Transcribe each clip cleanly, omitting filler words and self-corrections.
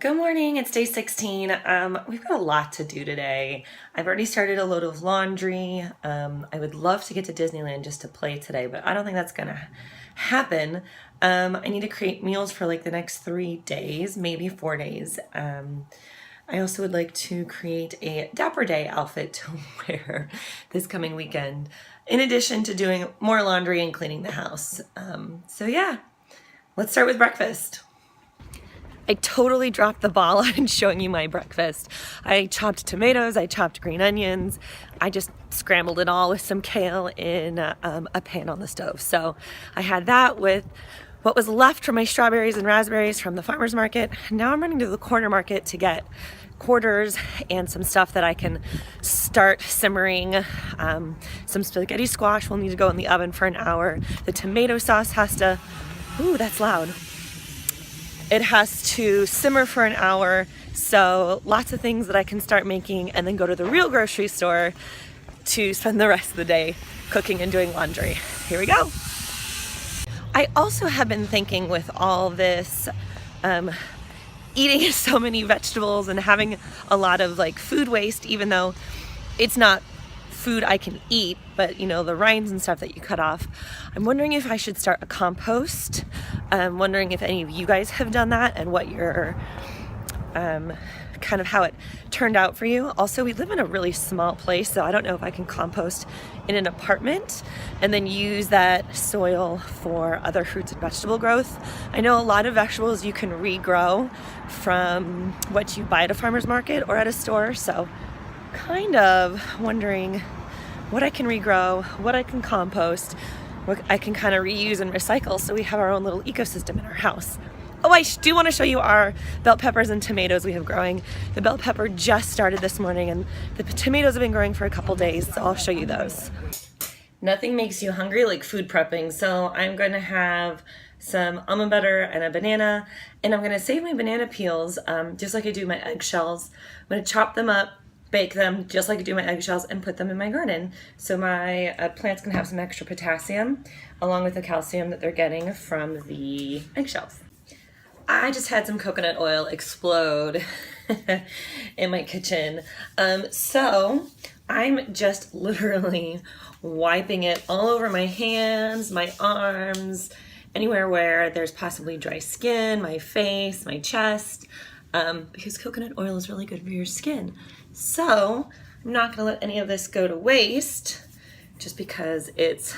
Good morning, it's day 16. We've got a lot to do today. I've already started a load of laundry. I would love to get to Disneyland just to play today, but I don't think that's gonna happen. I need to create meals for like the next 3 days, maybe 4 days. I also would like to create a Dapper Day outfit to wear this coming weekend, in addition to doing more laundry and cleaning the house. So yeah, let's start with breakfast. I totally dropped the ball on showing you my breakfast. I chopped tomatoes, I chopped green onions, I just scrambled it all with some kale in a pan on the stove. So I had that with what was left from my strawberries and raspberries from the farmer's market. Now I'm running to the corner market to get quarters and some stuff that I can start simmering. Some spaghetti squash will need to go in the oven for an hour. The tomato sauce has to, ooh, that's loud. It has to simmer for an hour, so lots of things that I can start making and then go to the real grocery store to spend the rest of the day cooking and doing laundry. Here we go. I also have been thinking with all this eating so many vegetables and having a lot of like food waste, even though it's not food I can eat, but you know, the rinds and stuff that you cut off. I'm wondering if I should start a compost. I'm wondering if any of you guys have done that and what your kind of how it turned out for you. Also, we live in a really small place, so I don't know if I can compost in an apartment and then use that soil for other fruits and vegetable growth. I know a lot of vegetables you can regrow from what you buy at a farmer's market or at a store, so kind of wondering what I can regrow, what I can compost, what I can kind of reuse and recycle so we have our own little ecosystem in our house. Oh, I do want to show you our bell peppers and tomatoes we have growing. The bell pepper just started this morning and the tomatoes have been growing for a couple days, so I'll show you those. Nothing makes you hungry like food prepping, so I'm going to have some almond butter and a banana, and I'm going to save my banana peels just like I do my eggshells. I'm going to chop them up, bake them just like I do my eggshells, and put them in my garden so my plants can have some extra potassium along with the calcium that they're getting from the eggshells. I just had some coconut oil explode in my kitchen, so I'm just literally wiping it all over my hands, my arms, anywhere where there's possibly dry skin, my face, my chest, because coconut oil is really good for your skin. So I'm not gonna let any of this go to waste just because it's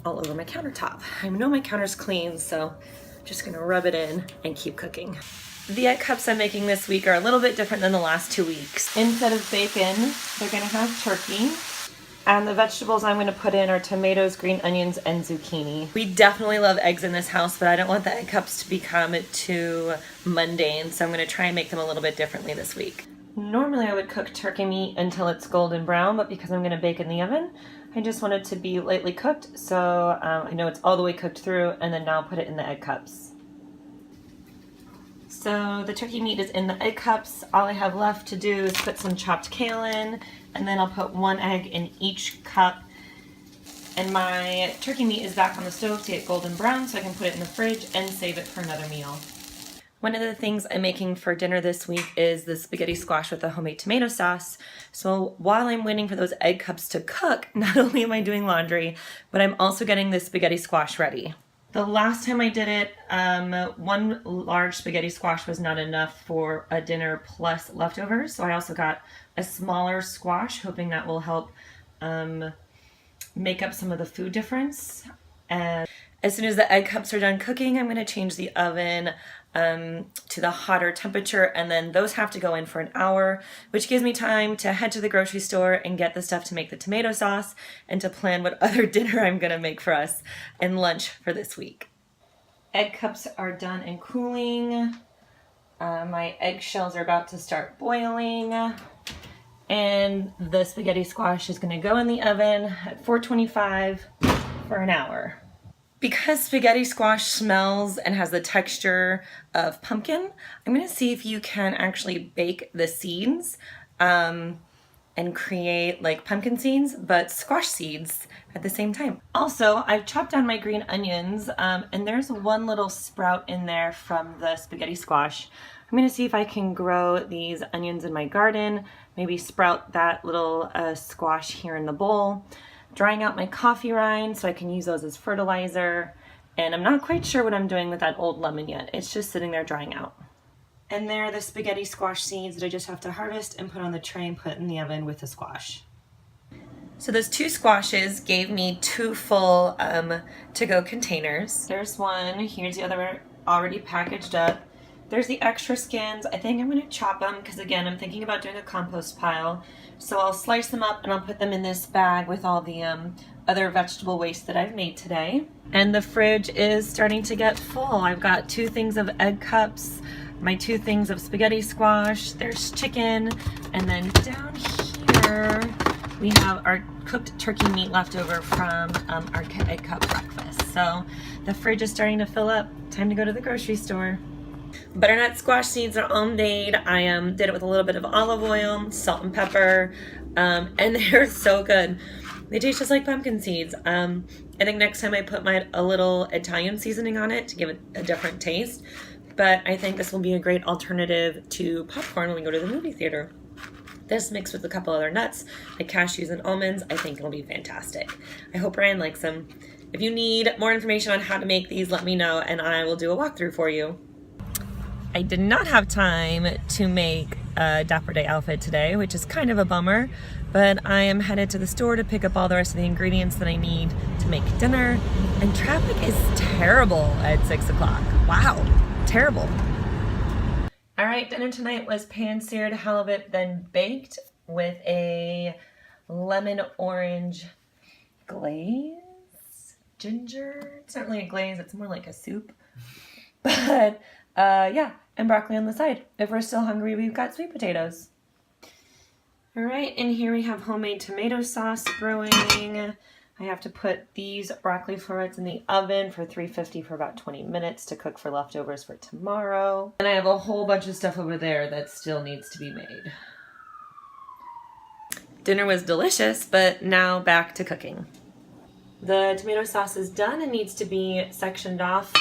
all over my countertop. I know my counter's clean, so I'm just gonna rub it in and keep cooking. The egg cups I'm making this week are a little bit different than the last 2 weeks. Instead of bacon, they're gonna have turkey. And the vegetables I'm gonna put in are tomatoes, green onions, and zucchini. We definitely love eggs in this house, but I don't want the egg cups to become too mundane, so I'm gonna try and make them a little bit differently this week. Normally I would cook turkey meat until it's golden brown, but because I'm gonna bake in the oven, I just want it to be lightly cooked, so I know it's all the way cooked through, and then now I'll put it in the egg cups. So the turkey meat is in the egg cups. All I have left to do is put some chopped kale in, and then I'll put 1 egg in each cup. And my turkey meat is back on the stove to get golden brown, so I can put it in the fridge and save it for another meal. One of the things I'm making for dinner this week is the spaghetti squash with the homemade tomato sauce. So while I'm waiting for those egg cups to cook, not only am I doing laundry, but I'm also getting this spaghetti squash ready. The last time I did it, 1 large spaghetti squash was not enough for a dinner plus leftovers, so I also got a smaller squash, hoping that will help make up some of the food difference. And as soon as the egg cups are done cooking, I'm going to change the oven to the hotter temperature, and then those have to go in for an hour, which gives me time to head to the grocery store and get the stuff to make the tomato sauce and to plan what other dinner I'm going to make for us and lunch for this week. Egg cups are done and cooling. My eggshells are about to start boiling, and the spaghetti squash is going to go in the oven at 425 for an hour. Because spaghetti squash smells and has the texture of pumpkin, I'm going to see if you can actually bake the seeds and and create like pumpkin seeds, but squash seeds at the same time. Also, I've chopped down my green onions, and there's one little sprout in there from the spaghetti squash. I'm gonna see if I can grow these onions in my garden, maybe sprout that little squash here in the bowl. Drying out my coffee rind so I can use those as fertilizer. And I'm not quite sure what I'm doing with that old lemon yet. It's just sitting there drying out. And there are the spaghetti squash seeds that I just have to harvest and put on the tray and put in the oven with the squash. So those 2 squashes gave me 2 full to-go containers. There's one, here's the other already packaged up. There's the extra skins. I think I'm gonna chop them because again, I'm thinking about doing a compost pile. So I'll slice them up and I'll put them in this bag with all the other vegetable waste that I've made today. And the fridge is starting to get full. I've got 2 things of egg cups, my 2 things of spaghetti squash, there's chicken, and then down here we have our cooked turkey meat left over from our egg cup breakfast. So the fridge is starting to fill up. Time to go to the grocery store. Butternut squash seeds are all made. I did it with a little bit of olive oil, salt and pepper, and they're so good. They taste just like pumpkin seeds. I think next time I put a little Italian seasoning on it to give it a different taste. But I think this will be a great alternative to popcorn when we go to the movie theater. This mixed with a couple other nuts, like cashews and almonds, I think it'll be fantastic. I hope Ryan likes them. If you need more information on how to make these, let me know and I will do a walkthrough for you. I did not have time to make a Dapper Day outfit today, which is kind of a bummer, but I am headed to the store to pick up all the rest of the ingredients that I need to make dinner, and traffic is terrible at 6 o'clock. Wow, terrible. All right, dinner tonight was pan-seared halibut, then baked with a lemon orange glaze, ginger. It's not really a glaze, it's more like a soup, but yeah, and broccoli on the side. If we're still hungry, we've got sweet potatoes. All right, and here we have homemade tomato sauce brewing. I have to put these broccoli florets in the oven for 350 for about 20 minutes to cook for leftovers for tomorrow. And I have a whole bunch of stuff over there that still needs to be made. Dinner was delicious, but now back to cooking. The tomato sauce is done and needs to be sectioned off,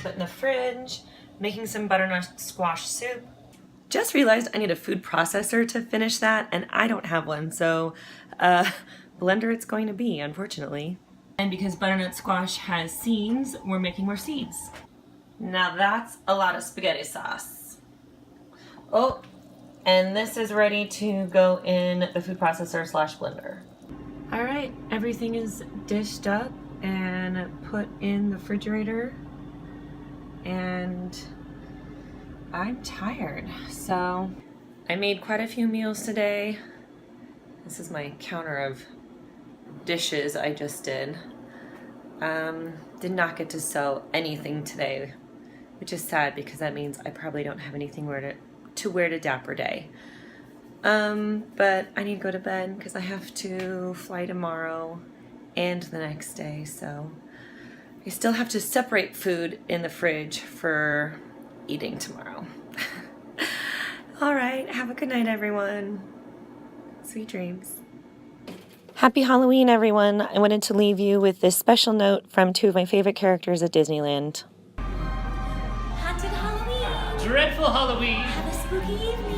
put in the fridge. Making some butternut squash soup. Just realized I need a food processor to finish that, and I don't have one, so blender it's going to be, unfortunately. And because butternut squash has seeds, we're making more seeds. Now that's a lot of spaghetti sauce. Oh, and this is ready to go in the food processor / blender. All right, everything is dished up and put in the refrigerator. And I'm tired, so I made quite a few meals today. This is my counter of dishes I just did. Did not get to sew anything today, which is sad because that means I probably don't have anything to wear to Dapper Day. But I need to go to bed because I have to fly tomorrow and the next day, so I still have to separate food in the fridge for eating tomorrow. All right, have a good night, everyone. Sweet dreams. Happy Halloween, everyone. I wanted to leave you with this special note from 2 of my favorite characters at Disneyland. Haunted Halloween! Dreadful Halloween! Have a spooky evening!